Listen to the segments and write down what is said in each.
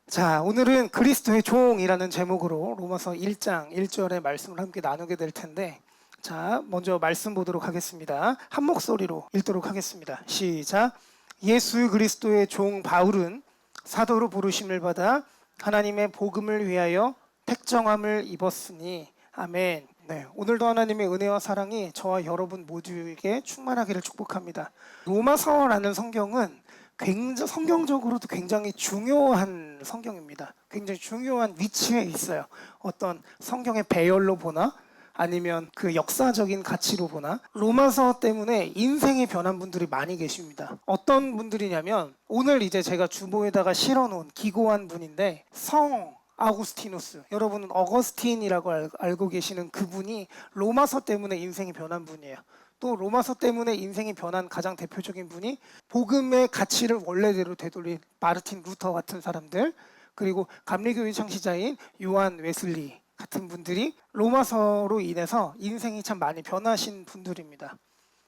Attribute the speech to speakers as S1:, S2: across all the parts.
S1: 자, 오늘은 그리스도의 종이라는 제목으로 로마서 1장 1절의 말씀을 함께 나누게 될 텐데, 자, 먼저 말씀 보도록 하겠습니다. 한 목소리로 읽도록 하겠습니다. 시작. 예수 그리스도의 종 바울은 사도로 부르심을 받아 하나님의 복음을 위하여 택정함을 입었으니 아멘. 네, 오늘도 하나님의 은혜와 사랑이 저와 여러분 모두에게 충만하기를 축복합니다. 로마서라는 성경은 성경적으로도 굉장히 중요한 성경입니다. 굉장히 중요한 위치에 있어요. 어떤 성경의 배열로 보나 아니면 그 역사적인 가치로 보나 로마서 때문에 인생이 변한 분들이 많이 계십니다. 어떤 분들이냐면 오늘 이제 제가 주보에다가 실어놓은 기고한 분인데 성 아구스티누스, 여러분은 어거스틴이라고 알고 계시는 그분이 로마서 때문에 인생이 변한 분이에요. 또 로마서 때문에 인생이 변한 가장 대표적인 분이 복음의 가치를 원래대로 되돌린 마르틴 루터 같은 사람들, 그리고 감리교의 창시자인 요한 웨슬리 같은 분들이 로마서로 인해서 인생이 참 많이 변하신 분들입니다.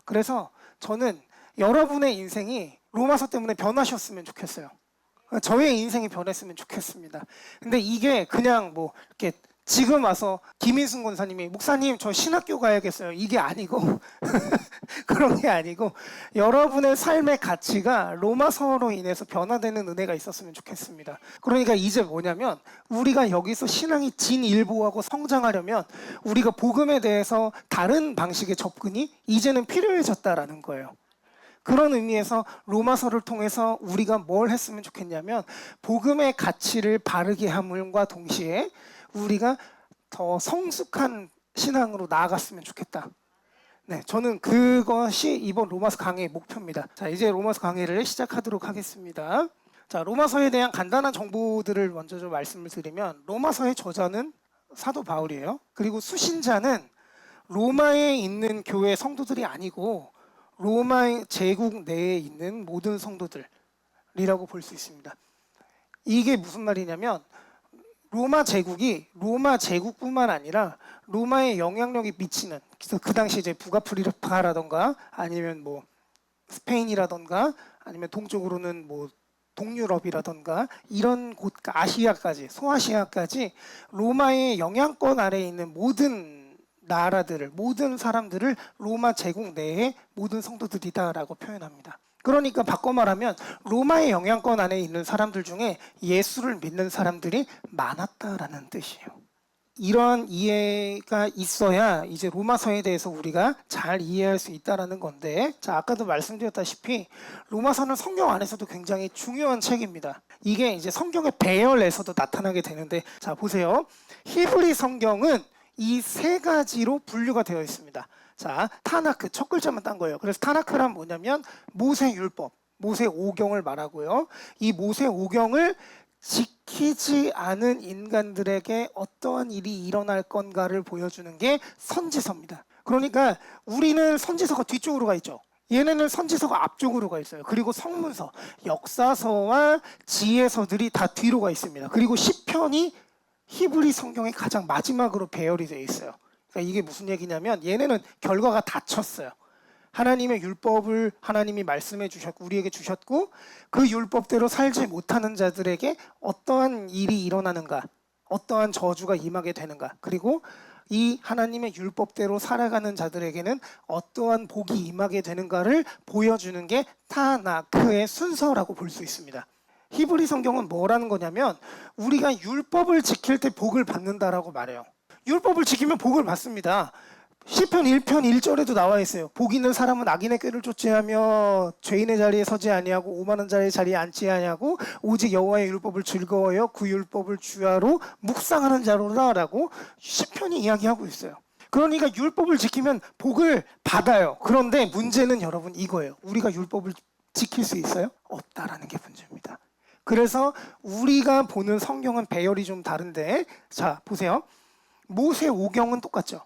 S1: 그래서 저는 여러분의 인생이 로마서 때문에 변하셨으면 좋겠어요. 저의 인생이 변했으면 좋겠습니다. 근데 이게 그냥 뭐 이렇게 지금 와서 김인순 권사님이 목사님 저 신학교 가야겠어요, 이게 아니고 그런 게 아니고 여러분의 삶의 가치가 로마서로 인해서 변화되는 은혜가 있었으면 좋겠습니다. 그러니까 이제 뭐냐면 우리가 여기서 신앙이 진일보하고 성장하려면 우리가 복음에 대해서 다른 방식의 접근이 이제는 필요해졌다라는 거예요. 그런 의미에서 로마서를 통해서 우리가 뭘 했으면 좋겠냐면 복음의 가치를 바르게 함과 동시에 우리가 더 성숙한 신앙으로 나아갔으면 좋겠다. 네, 저는 그것이 이번 로마서 강의의 목표입니다. 자, 이제 로마서 강의를 시작하도록 하겠습니다. 자, 로마서에 대한 간단한 정보들을 먼저 좀 말씀을 드리면 로마서의 저자는 사도 바울이에요. 그리고 수신자는 로마에 있는 교회 성도들이 아니고 로마 제국 내에 있는 모든 성도들이라고 볼 수 있습니다. 이게 무슨 말이냐면 로마 제국뿐만 아니라 로마의 영향력이 미치는, 그래서 그 당시 이제 북아프리카라던가 아니면 뭐 스페인이라던가 아니면 동쪽으로는 뭐 동유럽이라던가 이런 곳, 아시아까지, 소아시아까지 로마의 영향권 아래에 있는 모든 나라들을, 모든 사람들을 로마 제국 내의 모든 성도들이다라고 표현합니다. 그러니까 바꿔 말하면 로마의 영향권 안에 있는 사람들 중에 예수를 믿는 사람들이 많았다라는 뜻이에요. 이러한 이해가 있어야 이제 로마서에 대해서 우리가 잘 이해할 수 있다라는 건데, 자, 아까도 말씀드렸다시피 로마서는 성경 안에서도 굉장히 중요한 책입니다. 이게 이제 성경의 배열에서도 나타나게 되는데, 자, 보세요. 히브리 성경은 이 세 가지로 분류가 되어 있습니다. 자, 타나크, 첫 글자만 딴 거예요. 그래서 타나크란 뭐냐면 모세율법, 모세오경을 말하고요. 이 모세오경을 지키지 않은 인간들에게 어떠한 일이 일어날 건가를 보여주는 게 선지서입니다. 그러니까 우리는 선지서가 뒤쪽으로 가 있죠. 얘네는 선지서가 앞쪽으로 가 있어요. 그리고 성문서, 역사서와 지혜서들이 다 뒤로 가 있습니다. 그리고 시편이 히브리 성경의 가장 마지막으로 배열이 되어 있어요. 그러니까 이게 무슨 얘기냐면 얘네는 결과가 닫혔어요. 하나님의 율법을 하나님이 말씀해 주셨고 우리에게 주셨고 그 율법대로 살지 못하는 자들에게 어떠한 일이 일어나는가, 어떠한 저주가 임하게 되는가, 그리고 이 하나님의 율법대로 살아가는 자들에게는 어떠한 복이 임하게 되는가를 보여주는 게 타나크의 순서라고 볼 수 있습니다. 히브리 성경은 뭐라는 거냐면 우리가 율법을 지킬 때 복을 받는다라고 말해요. 율법을 지키면 복을 받습니다. 시편 1편 1절에도 나와 있어요. 복 있는 사람은 악인의 꾀를 쫓지하며 죄인의 자리에 서지 아니하고 오만한 자의 자리에 앉지 아니하고 오직 여호와의 율법을 즐거워하여 그 율법을 주야로 묵상하는 자로라라고 시편이 이야기하고 있어요. 그러니까 율법을 지키면 복을 받아요. 그런데 문제는 여러분 이거예요. 우리가 율법을 지킬 수 있어요? 없다라는 게 문제입니다. 그래서 우리가 보는 성경은 배열이 좀 다른데, 자, 보세요. 모세오경은 똑같죠.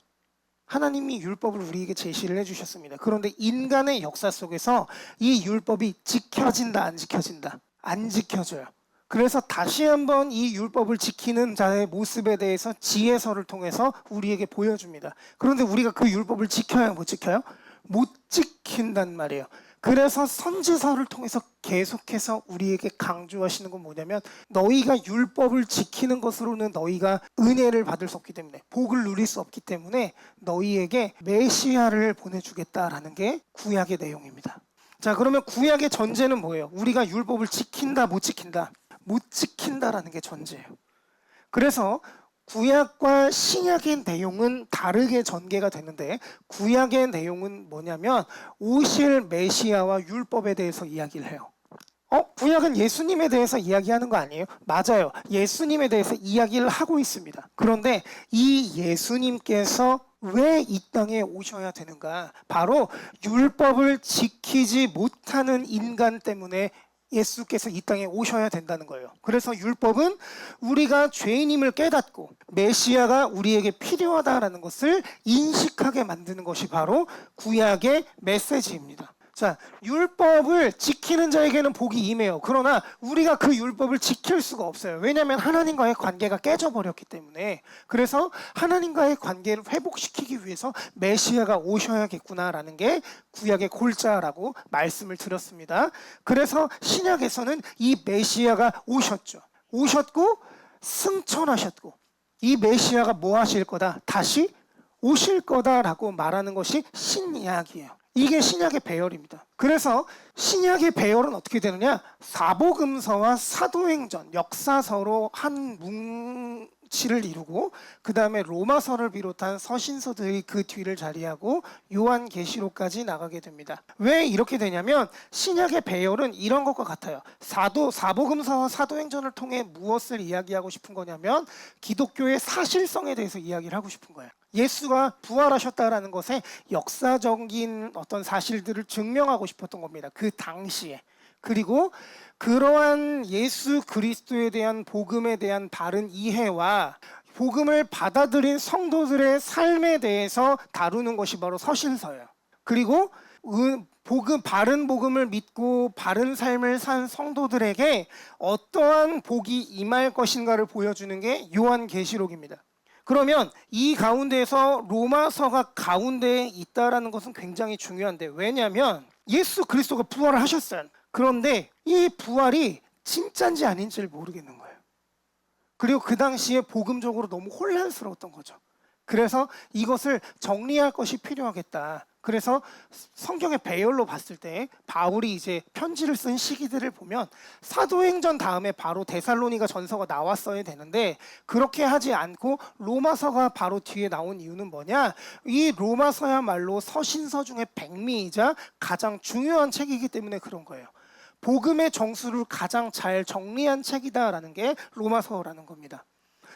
S1: 하나님이 율법을 우리에게 제시를 해주셨습니다. 그런데 인간의 역사 속에서 이 율법이 지켜진다, 안 지켜진다? 안 지켜져요. 그래서 다시 한번 이 율법을 지키는 자의 모습에 대해서 지혜서를 통해서 우리에게 보여줍니다. 그런데 우리가 그 율법을 지켜야 못 지켜요? 못 지킨단 말이에요. 그래서 선지서를 통해서 계속해서 우리에게 강조하시는 건 뭐냐면 너희가 율법을 지키는 것으로는 너희가 은혜를 받을 수 없기 때문에 복을 누릴 수 없기 때문에 너희에게 메시아를 보내주겠다라는 게 구약의 내용입니다. 자, 그러면 구약의 전제는 뭐예요? 우리가 율법을 지킨다 못 지킨다? 못 지킨다라는 게 전제예요. 그래서 구약과 신약의 내용은 다르게 전개가 되는데 구약의 내용은 뭐냐면 오실 메시아와 율법에 대해서 이야기를 해요. 구약은 예수님에 대해서 이야기하는 거 아니에요? 맞아요. 예수님에 대해서 이야기를 하고 있습니다. 그런데 이 예수님께서 왜 이 땅에 오셔야 되는가? 바로 율법을 지키지 못하는 인간 때문에 예수께서 이 땅에 오셔야 된다는 거예요. 그래서 율법은 우리가 죄인임을 깨닫고 메시아가 우리에게 필요하다라는 것을 인식하게 만드는 것이 바로 구약의 메시지입니다. 자, 율법을 지키는 자에게는 복이 임해요. 그러나 우리가 그 율법을 지킬 수가 없어요. 왜냐하면 하나님과의 관계가 깨져버렸기 때문에. 그래서 하나님과의 관계를 회복시키기 위해서 메시아가 오셔야겠구나라는 게 구약의 골자라고 말씀을 드렸습니다. 그래서 신약에서는 이 메시아가 오셨죠. 오셨고 승천하셨고 이 메시아가 뭐 하실 거다? 다시 오실 거다라고 말하는 것이 신약이에요. 이게 신약의 배열입니다. 그래서 신약의 배열은 어떻게 되느냐? 사복음서와 사도행전, 역사서로 한 뭉치를 이루고 그 다음에 로마서를 비롯한 서신서들이 그 뒤를 자리하고 요한계시록까지 나가게 됩니다. 왜 이렇게 되냐면 신약의 배열은 이런 것과 같아요. 사복음서와 사도행전을 통해 무엇을 이야기하고 싶은 거냐면 기독교의 사실성에 대해서 이야기를 하고 싶은 거예요. 예수가 부활하셨다라는 것에 역사적인 어떤 사실들을 증명하고 싶었던 겁니다. 그 당시에. 그리고 그러한 예수 그리스도에 대한 복음에 대한 바른 이해와 복음을 받아들인 성도들의 삶에 대해서 다루는 것이 바로 서신서예요. 그리고 바른 복음을 믿고 바른 삶을 산 성도들에게 어떠한 복이 임할 것인가를 보여주는 게 요한계시록입니다. 그러면 이 가운데에서 로마서가 가운데에 있다라는 것은 굉장히 중요한데 왜냐하면 예수 그리스도가 부활을 하셨어요. 그런데 이 부활이 진짜인지 아닌지를 모르겠는 거예요. 그리고 그 당시에 복음적으로 너무 혼란스러웠던 거죠. 그래서 이것을 정리할 것이 필요하겠다. 그래서 성경의 배열로 봤을 때 바울이 이제 편지를 쓴 시기들을 보면 사도행전 다음에 바로 데살로니가 전서가 나왔어야 되는데 그렇게 하지 않고 로마서가 바로 뒤에 나온 이유는 뭐냐? 이 로마서야말로 서신서 중에 백미이자 가장 중요한 책이기 때문에 그런 거예요. 복음의 정수를 가장 잘 정리한 책이다라는 게 로마서라는 겁니다.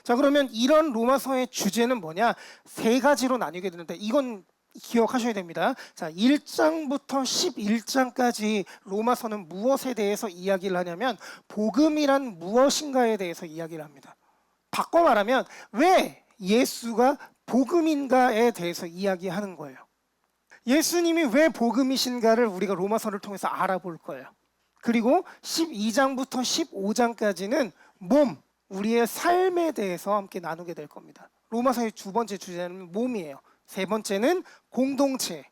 S1: 자, 그러면 이런 로마서의 주제는 뭐냐? 세 가지로 나뉘게 되는데 이건 기억하셔야 됩니다. 자, 1장부터 11장까지 로마서는 무엇에 대해서 이야기를 하냐면 복음이란 무엇인가에 대해서 이야기를 합니다. 바꿔 말하면 왜 예수가 복음인가에 대해서 이야기하는 거예요. 예수님이 왜 복음이신가를 우리가 로마서를 통해서 알아볼 거예요. 그리고 12장부터 15장까지는 우리의 삶에 대해서 함께 나누게 될 겁니다. 로마서의 두 번째 주제는 몸이에요. 세 번째는 공동체.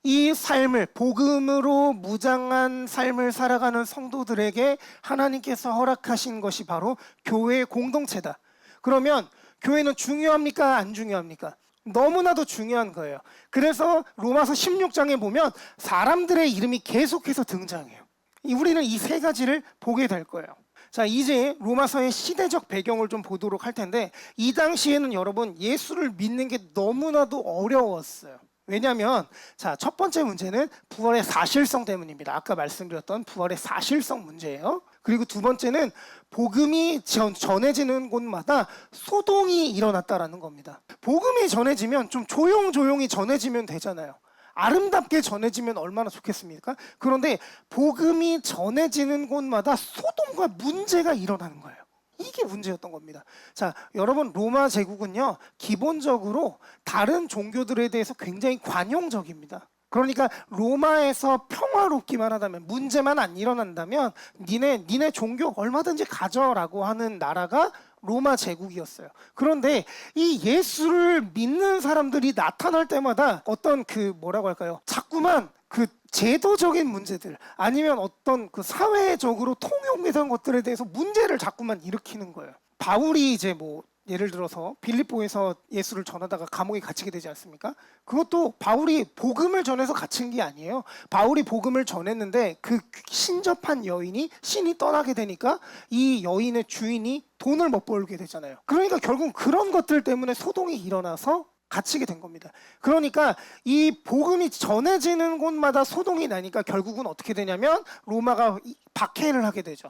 S1: 이 삶을 복음으로 무장한 삶을 살아가는 성도들에게 하나님께서 허락하신 것이 바로 교회의 공동체다. 그러면 교회는 중요합니까? 안 중요합니까? 너무나도 중요한 거예요. 그래서 로마서 16장에 보면 사람들의 이름이 계속해서 등장해요. 우리는 이 세 가지를 보게 될 거예요. 자, 이제 로마서의 시대적 배경을 좀 보도록 할 텐데 이 당시에는 여러분 예수를 믿는 게 너무나도 어려웠어요. 왜냐하면 자, 첫 번째 문제는 부활의 사실성 때문입니다. 아까 말씀드렸던 부활의 사실성 문제예요. 그리고 두 번째는 복음이 전해지는 곳마다 소동이 일어났다라는 겁니다. 복음이 전해지면 좀 조용조용히 전해지면 되잖아요. 아름답게 전해지면 얼마나 좋겠습니까? 그런데 복음이 전해지는 곳마다 소동과 문제가 일어나는 거예요. 이게 문제였던 겁니다. 자, 여러분 로마 제국은요 기본적으로 다른 종교들에 대해서 굉장히 관용적입니다. 그러니까 로마에서 평화롭기만 하다면 문제만 안 일어난다면 니네 종교 얼마든지 가져라고 하는 나라가 로마 제국이었어요. 그런데 이 예수를 믿는 사람들이 나타날 때마다 어떤 뭐라고 할까요? 자꾸만 그 제도적인 문제들 아니면 어떤 그 사회적으로 통용되는 것들에 대해서 문제를 자꾸만 일으키는 거예요. 바울이 이제 뭐 예를 들어서 빌립보에서 예수를 전하다가 감옥에 갇히게 되지 않습니까? 그것도 바울이 복음을 전해서 갇힌 게 아니에요. 바울이 복음을 전했는데 그 신접한 여인이 신이 떠나게 되니까 이 여인의 주인이 돈을 못 벌게 되잖아요. 그러니까 결국 그런 것들 때문에 소동이 일어나서 갇히게 된 겁니다. 그러니까 이 복음이 전해지는 곳마다 소동이 나니까 결국은 어떻게 되냐면 로마가 박해를 하게 되죠.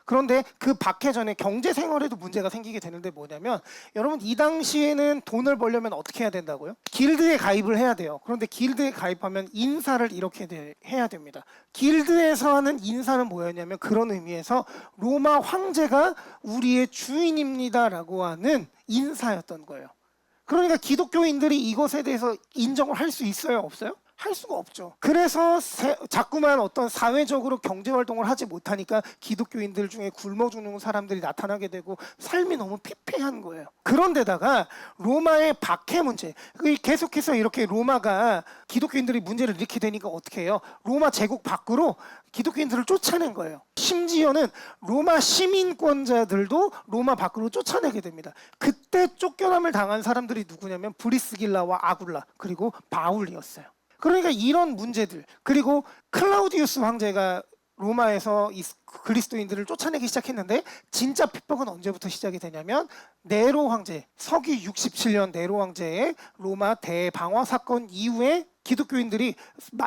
S1: 그런데 그 박해 전에 경제 생활에도 문제가 생기게 되는데 뭐냐면 여러분 이 당시에는 돈을 벌려면 어떻게 해야 된다고요? 길드에 가입을 해야 돼요. 그런데 길드에 가입하면 인사를 이렇게 해야 됩니다. 길드에서 하는 인사는 뭐였냐면 그런 의미에서 로마 황제가 우리의 주인입니다라고 하는 인사였던 거예요. 그러니까 기독교인들이 이것에 대해서 인정을 할 수 있어요? 없어요? 할 수가 없죠. 그래서 자꾸만 어떤 사회적으로 경제활동을 하지 못하니까 기독교인들 중에 굶어 죽는 사람들이 나타나게 되고 삶이 너무 피폐한 거예요. 그런데다가 로마의 박해 문제, 계속해서 이렇게 로마가 기독교인들이 문제를 일으키게 되니까 어떻게 해요? 로마 제국 밖으로 기독교인들을 쫓아낸 거예요. 심지어는 로마 시민권자들도 로마 밖으로 쫓아내게 됩니다. 그때 쫓겨남을 당한 사람들이 누구냐면 브리스길라와 아굴라 그리고 바울이었어요. 그러니까 이런 문제들, 그리고 클라우디우스 황제가 로마에서 이 그리스도인들을 쫓아내기 시작했는데 진짜 핍박은 언제부터 시작이 되냐면 네로 황제, 서기 67년 네로 황제의 로마 대방화 사건 이후에 기독교인들이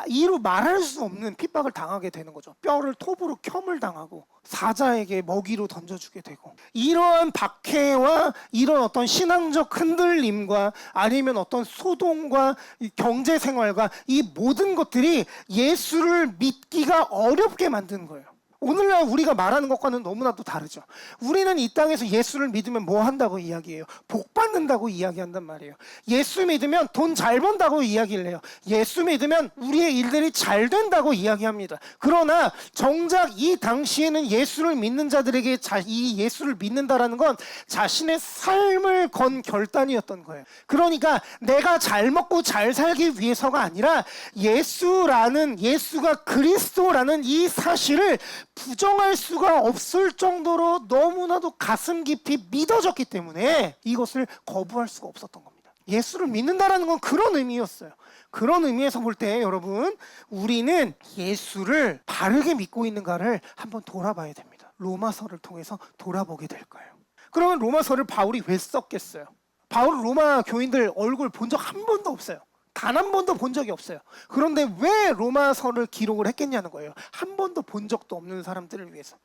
S1: 이루 말할 수 없는 핍박을 당하게 되는 거죠. 뼈를 톱으로 켬을 당하고 사자에게 먹이로 던져주게 되고, 이러한 박해와 이런 어떤 신앙적 흔들림과 아니면 어떤 소동과 경제 생활과 이 모든 것들이 예수를 믿기가 어렵게 만드는 거예요. 오늘날 우리가 말하는 것과는 너무나도 다르죠. 우리는 이 땅에서 예수를 믿으면 뭐 한다고 이야기해요? 복 받는다고 이야기한단 말이에요. 예수 믿으면 돈 잘 번다고 이야기를 해요. 예수 믿으면 우리의 일들이 잘 된다고 이야기합니다. 그러나 정작 이 당시에는 예수를 믿는 자들에게 이 예수를 믿는다라는 건 자신의 삶을 건 결단이었던 거예요. 그러니까 내가 잘 먹고 잘 살기 위해서가 아니라 예수가 그리스도라는 이 사실을 부정할 수가 없을 정도로 너무나도 가슴 깊이 믿어졌기 때문에 이것을 거부할 수가 없었던 겁니다. 예수를 믿는다라는 건 그런 의미였어요. 그런 의미에서 볼 때 여러분, 우리는 예수를 바르게 믿고 있는가를 한번 돌아봐야 됩니다. 로마서를 통해서 돌아보게 될 거예요. 그러면 로마서를 바울이 왜 썼겠어요? 바울은 로마 교인들 얼굴 본 적 한 번도 없어요. 단 한 번도 본 적이 없어요. 그런데 왜 로마서를 기록을 했겠냐는 거예요. 한 번도 본 적도 없는 사람들을 위해서.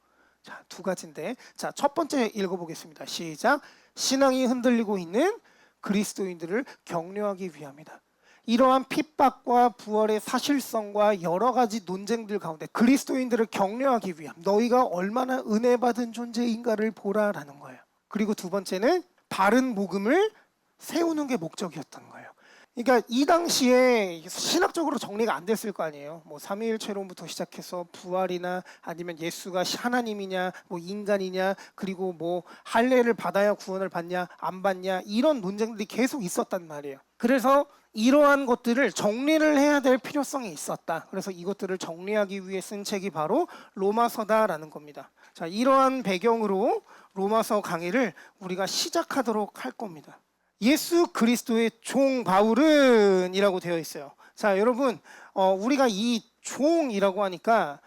S1: 자, 두 가지인데, 자, 첫 번째 읽어보겠습니다. 시작. 신앙이 흔들리고 있는 그리스도인들을 격려하기 위함이다. 이러한 핍박과 부활의 사실성과 여러 가지 논쟁들 가운데 그리스도인들을 격려하기 위함, 너희가 얼마나 은혜 받은 존재인가를 보라라는 거예요. 그리고 두 번째는 바른 복음을 세우는 게 목적이었던 거예요. 그러니까 이 당시에 신학적으로 정리가 안 됐을 거 아니에요. 뭐 삼위일체론부터 시작해서 부활이나 아니면 예수가 하나님이냐, 뭐 인간이냐, 그리고 뭐 할례를 받아야 구원을 받냐, 안 받냐, 이런 논쟁들이 계속 있었단 말이에요. 그래서 이러한 것들을 정리를 해야 될 필요성이 있었다. 그래서 이것들을 정리하기 위해 쓴 책이 바로 로마서다라는 겁니다. 자, 이러한 배경으로 로마서 강의를 우리가 시작하도록 할 겁니다. 예수 그리스도의 종 바울은 이라고 되어 있어요. 자, 여러분, 우리가 이 종이라고 하니까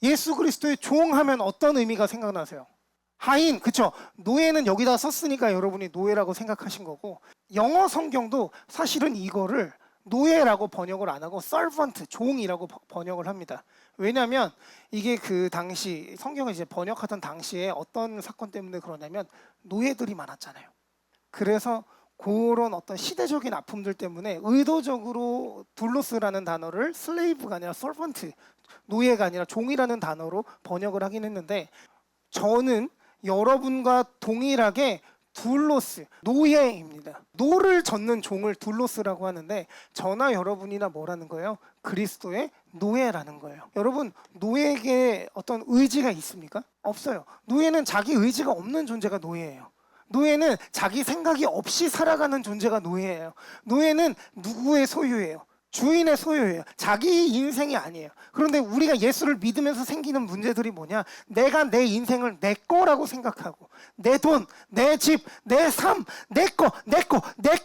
S1: 예수 그리스도의 종 하면 어떤 의미가 생각나세요? 하인, 그쵸? 노예는 여기다 썼으니까 여러분이 노예라고 생각하신 거고, 영어 성경도 사실은 이거를 노예라고 번역을 안 하고 servant, 종이라고 번역을 합니다. 왜냐하면 이게 그 당시 성경을 이제 번역하던 당시에 어떤 사건 때문에 그러냐면 노예들이 많았잖아요. 그래서 그런 어떤 시대적인 아픔들 때문에 의도적으로 둘로스라는 단어를 슬레이브가 아니라 서번트, 노예가 아니라 종이라는 단어로 번역을 하긴 했는데, 저는 여러분과 동일하게 둘로스, 노예입니다. 노를 젓는 종을 둘로스라고 하는데, 저나 여러분이나 뭐라는 거예요? 그리스도의 노예라는 거예요. 여러분, 노예에게 어떤 의지가 있습니까? 없어요. 노예는 자기 의지가 없는 존재가 노예예요. 노예는 자기 생각이 없이 살아가는 존재가 노예예요. 노예는 누구의 소유예요? 주인의 소유예요. 자기 인생이 아니에요. 그런데 우리가 예수를 믿으면서 생기는 문제들이 뭐냐? 내가 내 인생을 내 거라고 생각하고 내 돈, 내 집, 내 삶, 내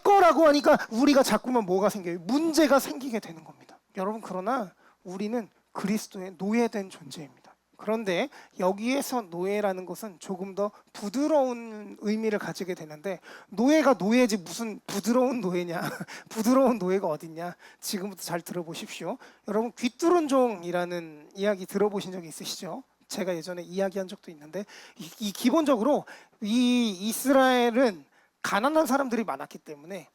S1: 거라고 하니까 우리가 자꾸만 뭐가 생겨요? 문제가 생기게 되는 겁니다. 여러분, 그러나 우리는 그리스도의 노예된 존재입니다. 그런데 여기에서 노예라는 것은 조금 더 부드러운 의미를 가지게 되는데, 노예가 노예지 무슨 부드러운 노예냐? 부드러운 노예가 어딨냐? 지금부터 잘 들어보십시오. 여러분, 귀뚫은 종이라는 이야기 들어보신 적 있으시죠? 제가 예전에 이야기한 적도 있는데, 이 기본적으로 이 이스라엘은 가난한 사람들이 많았기 때문에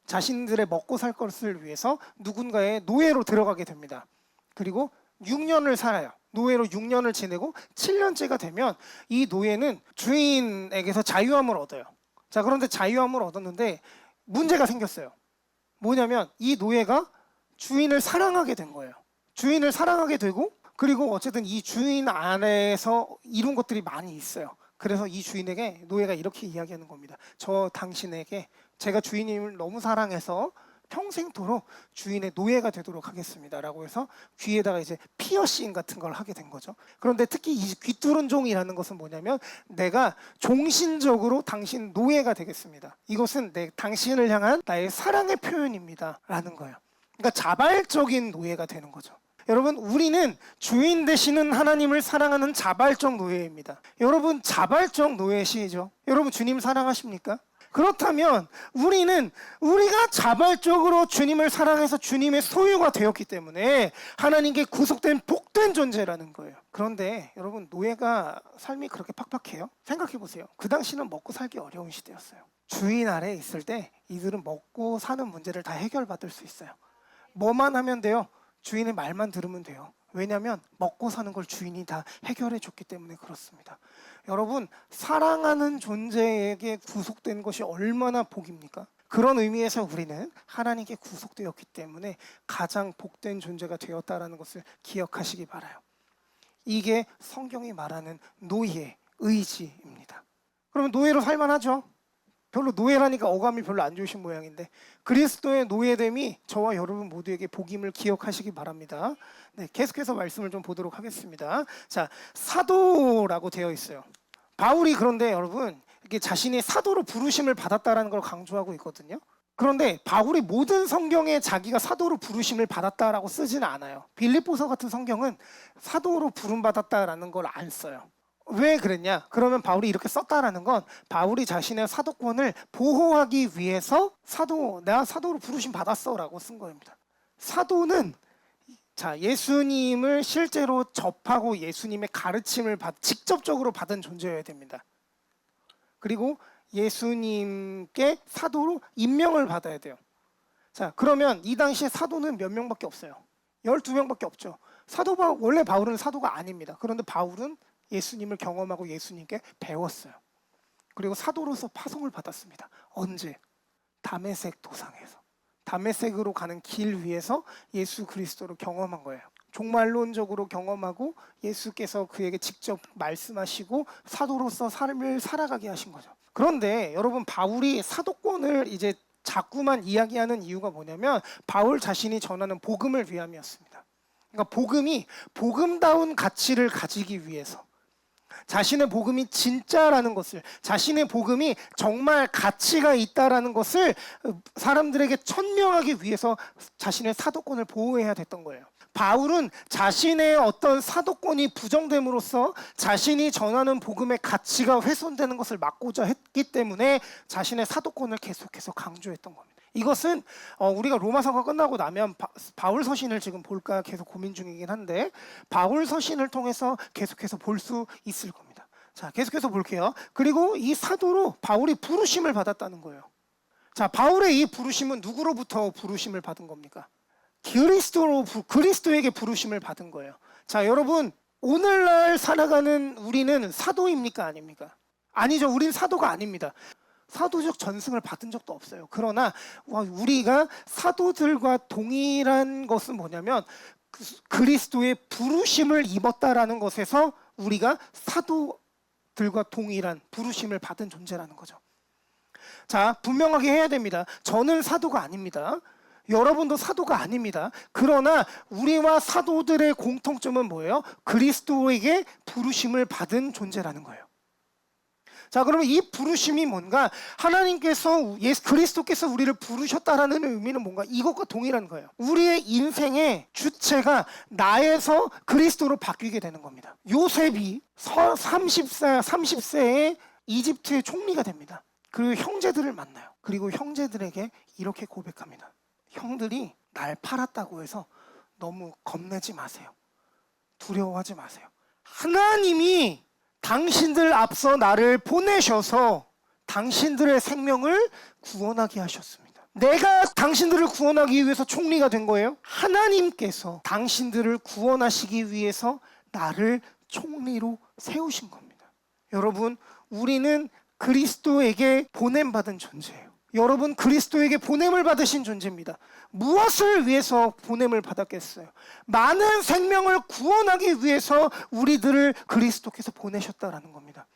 S1: 자신들의 먹고 살 것을 위해서 누군가의 노예로 들어가게 됩니다. 그리고 6년을 살아요. 노예로 6년을 지내고 7년째가 되면 이 노예는 주인에게서 자유함을 얻어요. 자, 그런데 자유함을 얻었는데 문제가 생겼어요. 뭐냐면 이 노예가 주인을 사랑하게 된 거예요. 주인을 사랑하게 되고, 그리고 어쨌든 이 주인 안에서 이룬 것들이 많이 있어요. 그래서 이 주인에게 노예가 이렇게 이야기하는 겁니다. 저 당신에게 제가 주인님을 너무 사랑해서 평생토록 주인의 노예가 되도록 하겠습니다 라고 해서 귀에다가 이제 피어싱 같은 걸 하게 된 거죠. 그런데 특히 이 귀뚫은 종이라는 것은 뭐냐면, 내가 종신적으로 당신 노예가 되겠습니다. 이것은 당신을 향한 나의 사랑의 표현입니다 라는 거예요. 그러니까 자발적인 노예가 되는 거죠. 여러분, 우리는 주인 되시는 하나님을 사랑하는 자발적 노예입니다. 여러분, 자발적 노예시죠? 여러분, 주님 사랑하십니까? 그렇다면 우리가 자발적으로 주님을 사랑해서 주님의 소유가 되었기 때문에 하나님께 구속된 복된 존재라는 거예요. 그런데 여러분, 노예가 삶이 그렇게 팍팍해요? 생각해 보세요. 그 당시는 먹고 살기 어려운 시대였어요. 주인 아래에 있을 때 이들은 먹고 사는 문제를 다 해결받을 수 있어요. 뭐만 하면 돼요? 주인의 말만 들으면 돼요. 왜냐하면 먹고 사는 걸 주인이 다 해결해 줬기 때문에 그렇습니다. 여러분, 사랑하는 존재에게 구속된 것이 얼마나 복입니까? 그런 의미에서 우리는 하나님께 구속되었기 때문에 가장 복된 존재가 되었다는 것을 기억하시기 바라요. 이게 성경이 말하는 노예, 의지입니다. 그러면 노예로 살만하죠? 별로 노예라니까 어감이 별로 안 좋으신 모양인데, 그리스도의 노예됨이 저와 여러분 모두에게 복임을 기억하시기 바랍니다. 네, 계속해서 말씀을 좀 보도록 하겠습니다. 자, 사도라고 되어 있어요. 바울이 그런데 여러분, 이게 자신이 사도로 부르심을 받았다라는 걸 강조하고 있거든요. 그런데 바울이 모든 성경에 자기가 사도로 부르심을 받았다라고 쓰지는 않아요. 빌립보서 같은 성경은 사도로 부름받았다라는 걸 안 써요. 왜 그랬냐? 그러면 바울이 이렇게 썼다라는 건 바울이 자신의 사도권을 보호하기 위해서 내가 사도로 부르심 받았어 라고 쓴 겁니다. 사도는 예수님을 실제로 접하고 예수님의 가르침을 직접적으로 받은 존재여야 됩니다. 그리고 예수님께 사도로 임명을 받아야 돼요. 자, 그러면 이 당시에 사도는 몇 명밖에 없어요? 12명밖에 없죠. 원래 바울은 사도가 아닙니다. 그런데 바울은 예수님을 경험하고 예수님께 배웠어요. 그리고 사도로서 파송을 받았습니다. 언제? 다메섹 도상에서. 다메섹으로 가는 길 위에서 예수 그리스도를 경험한 거예요. 종말론적으로 경험하고 예수께서 그에게 직접 말씀하시고 사도로서 삶을 살아가게 하신 거죠. 그런데 여러분, 바울이 사도권을 이제 자꾸만 이야기하는 이유가 뭐냐면, 바울 자신이 전하는 복음을 위함이었습니다. 그러니까 복음이 복음다운 가치를 가지기 위해서, 자신의 복음이 진짜라는 것을, 자신의 복음이 정말 가치가 있다라는 것을 사람들에게 천명하기 위해서 자신의 사도권을 보호해야 됐던 거예요. 바울은 자신의 어떤 사도권이 부정됨으로써 자신이 전하는 복음의 가치가 훼손되는 것을 막고자 했기 때문에 자신의 사도권을 계속해서 강조했던 겁니다. 이것은 우리가 로마서가 끝나고 나면 바울 서신을 지금 볼까 계속 고민 중이긴 한데, 바울 서신을 통해서 계속해서 볼 수 있을 겁니다. 자, 계속해서 볼게요. 그리고 이 사도로 바울이 부르심을 받았다는 거예요. 자, 바울의 이 부르심은 누구로부터 부르심을 받은 겁니까? 그리스도에게 부르심을 받은 거예요. 자, 여러분, 오늘날 살아가는 우리는 사도입니까? 아닙니까? 아니죠. 우린 사도가 아닙니다. 사도적 전승을 받은 적도 없어요. 그러나 우리가 사도들과 동일한 것은 뭐냐면, 그리스도의 부르심을 입었다라는 것에서 우리가 사도들과 동일한 부르심을 받은 존재라는 거죠. 자, 분명하게 해야 됩니다. 저는 사도가 아닙니다. 여러분도 사도가 아닙니다. 그러나 우리와 사도들의 공통점은 뭐예요? 그리스도에게 부르심을 받은 존재라는 거예요. 자, 그러면 이 부르심이 뭔가? 하나님께서 그리스도께서 우리를 부르셨다라는 의미는 뭔가? 이것과 동일한 거예요. 우리의 인생의 주체가 나에서 그리스도로 바뀌게 되는 겁니다. 요셉이 30세에 이집트의 총리가 됩니다. 그리고 형제들을 만나요. 그리고 형제들에게 이렇게 고백합니다. 형들이 날 팔았다고 해서 너무 겁내지 마세요. 두려워하지 마세요. 하나님이 당신들 앞서 나를 보내셔서 당신들의 생명을 구원하게 하셨습니다. 내가 당신들을 구원하기 위해서 총리가 된 거예요? 하나님께서 당신들을 구원하시기 위해서 나를 총리로 세우신 겁니다. 여러분, 우리는 그리스도에게 보냄받은 존재예요. 여러분, 그리스도에게 보냄을 받으신 존재입니다. 무엇을 위해서 보냄을 받았겠어요? 많은 생명을 구원하기 위해서 우리들을 그리스도께서 보내셨다라는 겁니다.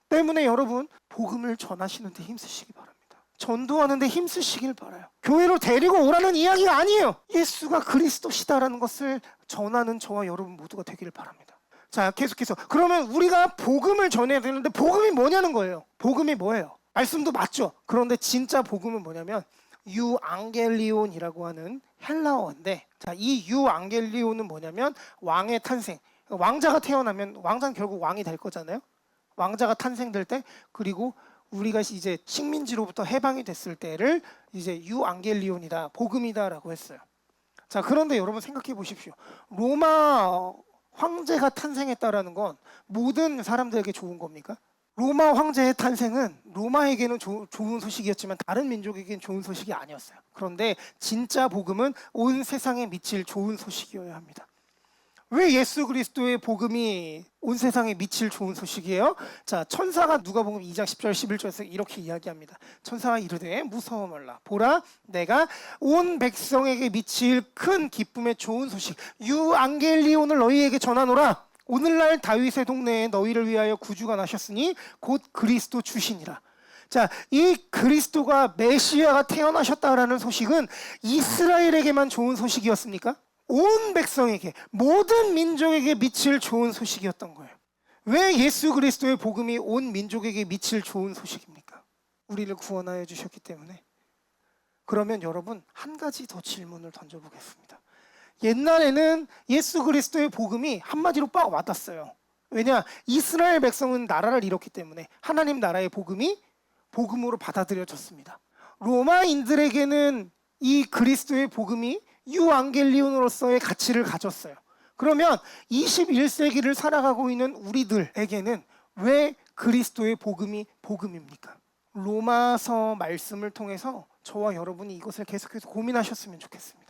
S1: 때문에 여러분, 복음을 전하시는데 힘쓰시기 바랍니다. 전도하는데 힘쓰시길 바라요. 교회로 데리고 오라는 이야기가 아니에요. 예수가 그리스도시다라는 것을 전하는 저와 여러분 모두가 되기를 바랍니다. 자, 계속해서 그러면 우리가 복음을 전해야 되는데 복음이 뭐냐는 거예요. 복음이 뭐예요? 말씀도 맞죠. 그런데 진짜 복음은 뭐냐면 유앙겔리온이라고 하는 헬라어인데, 자, 이 유앙겔리온은 뭐냐면 왕의 탄생. 왕자가 태어나면 왕자는 결국 왕이 될 거잖아요. 왕자가 탄생될 때, 그리고 우리가 이제 식민지로부터 해방이 됐을 때를 이제 유앙겔리온이다, 복음이다라고 했어요. 자, 그런데 여러분 생각해 보십시오. 로마 황제가 탄생했다라는 건 모든 사람들에게 좋은 겁니까? 로마 황제의 탄생은 로마에게는 좋은 소식이었지만 다른 민족에게는 좋은 소식이 아니었어요. 그런데 진짜 복음은 온 세상에 미칠 좋은 소식이어야 합니다. 왜 예수 그리스도의 복음이 온 세상에 미칠 좋은 소식이에요? 자, 천사가 누가복음 2장 10절 11절에서 이렇게 이야기합니다. 천사가 이르되 무서워 말라. 보라, 내가 온 백성에게 미칠 큰 기쁨의 좋은 소식 유앙겔리온을 너희에게 전하노라. 오늘날 다윗의 동네에 너희를 위하여 구주가 나셨으니 곧 그리스도 주시니라. 자, 이 그리스도가 메시아가 태어나셨다라는 소식은 이스라엘에게만 좋은 소식이었습니까? 온 백성에게, 모든 민족에게 미칠 좋은 소식이었던 거예요. 왜 예수 그리스도의 복음이 온 민족에게 미칠 좋은 소식입니까? 우리를 구원하여 주셨기 때문에. 그러면 여러분, 한 가지 더 질문을 던져보겠습니다. 옛날에는 예수 그리스도의 복음이 한마디로 빡 와닿았어요. 왜냐? 이스라엘 백성은 나라를 잃었기 때문에 하나님 나라의 복음이 복음으로 받아들여졌습니다. 로마인들에게는 이 그리스도의 복음이 유앙겔리온으로서의 가치를 가졌어요. 그러면 21세기를 살아가고 있는 우리들에게는 왜 그리스도의 복음이 복음입니까? 로마서 말씀을 통해서 저와 여러분이 이것을 계속해서 고민하셨으면 좋겠습니다.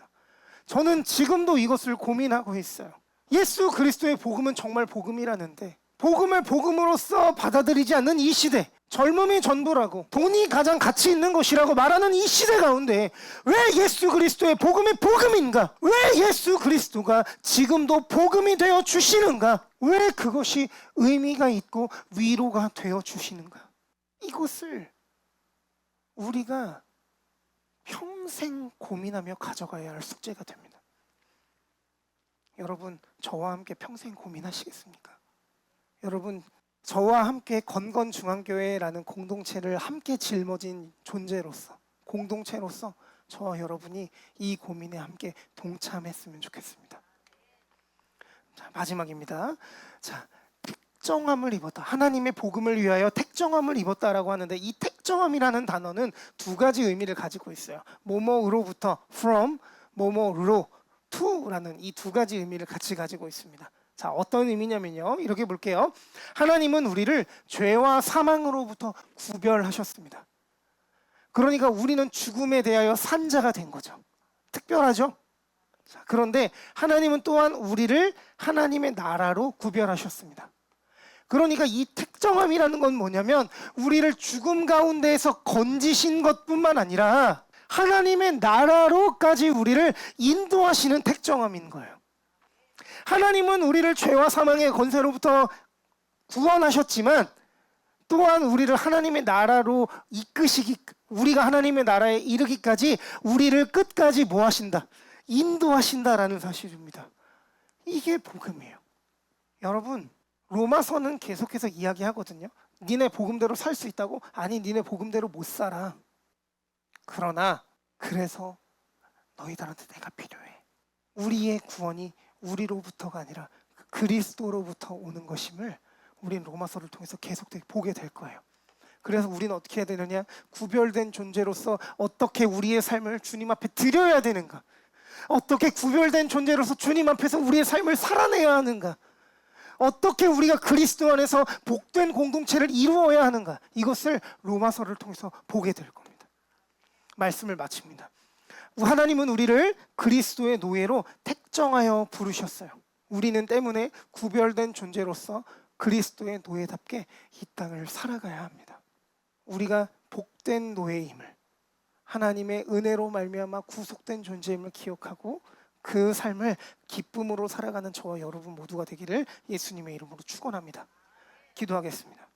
S1: 저는 지금도 이것을 고민하고 있어요. 예수 그리스도의 복음은 정말 복음이라는데 복음을 복음으로서 받아들이지 않는 이 시대, 젊음이 전부라고, 돈이 가장 가치 있는 것이라고 말하는 이 시대 가운데 왜 예수 그리스도의 복음이 복음인가? 왜 예수 그리스도가 지금도 복음이 되어 주시는가? 왜 그것이 의미가 있고 위로가 되어 주시는가? 이것을 우리가 평생 고민하며 가져가야 할 숙제가 됩니다. 여러분, 저와 함께 평생 고민하시겠습니까? 여러분, 저와 함께 건건중앙교회라는 공동체를 함께 짊어진 존재로서, 공동체로서 저와 여러분이 이 고민에 함께 동참했으면 좋겠습니다. 자, 마지막입니다. 자, 택정함을 입었다. 하나님의 복음을 위하여 택정함을 입었다라고 하는데 이 택정함이라는 단어는 두 가지 의미를 가지고 있어요. 뭐뭐로부터 from, 뭐뭐로 to라는 이 두 가지 의미를 같이 가지고 있습니다. 자, 어떤 의미냐면요, 이렇게 볼게요. 하나님은 우리를 죄와 사망으로부터 구별하셨습니다. 그러니까 우리는 죽음에 대하여 산 자가 된 거죠. 특별하죠? 자, 그런데 하나님은 또한 우리를 하나님의 나라로 구별하셨습니다. 그러니까 이 택정함이라는 건 뭐냐면 우리를 죽음 가운데에서 건지신 것뿐만 아니라 하나님의 나라로까지 우리를 인도하시는 택정함인 거예요. 하나님은 우리를 죄와 사망의 권세로부터 구원하셨지만 또한 우리를 하나님의 나라로 이끄시기 우리가 하나님의 나라에 이르기까지 우리를 끝까지 뭐 하신다? 인도하신다라는 사실입니다. 이게 복음이에요. 여러분, 로마서는 계속해서 이야기하거든요. 니네 복음대로 살 수 있다고? 아니, 니네 복음대로 못 살아. 그러나 그래서 너희들한테 내가 필요해. 우리의 구원이 우리로부터가 아니라 그리스도로부터 오는 것임을 우리는 로마서를 통해서 계속 보게 될 거예요. 그래서 우리는 어떻게 해야 되느냐? 구별된 존재로서 어떻게 우리의 삶을 주님 앞에 드려야 되는가? 어떻게 구별된 존재로서 주님 앞에서 우리의 삶을 살아내야 하는가? 어떻게 우리가 그리스도 안에서 복된 공동체를 이루어야 하는가? 이것을 로마서를 통해서 보게 될 겁니다. 말씀을 마칩니다. 하나님은 우리를 그리스도의 노예로 택정하여 부르셨어요. 우리는 때문에 구별된 존재로서 그리스도의 노예답게 이 땅을 살아가야 합니다. 우리가 복된 노예임을, 하나님의 은혜로 말미암아 구속된 존재임을 기억하고 그 삶을 기쁨으로 살아가는 저와 여러분 모두가 되기를 예수님의 이름으로 축원합니다. 기도하겠습니다.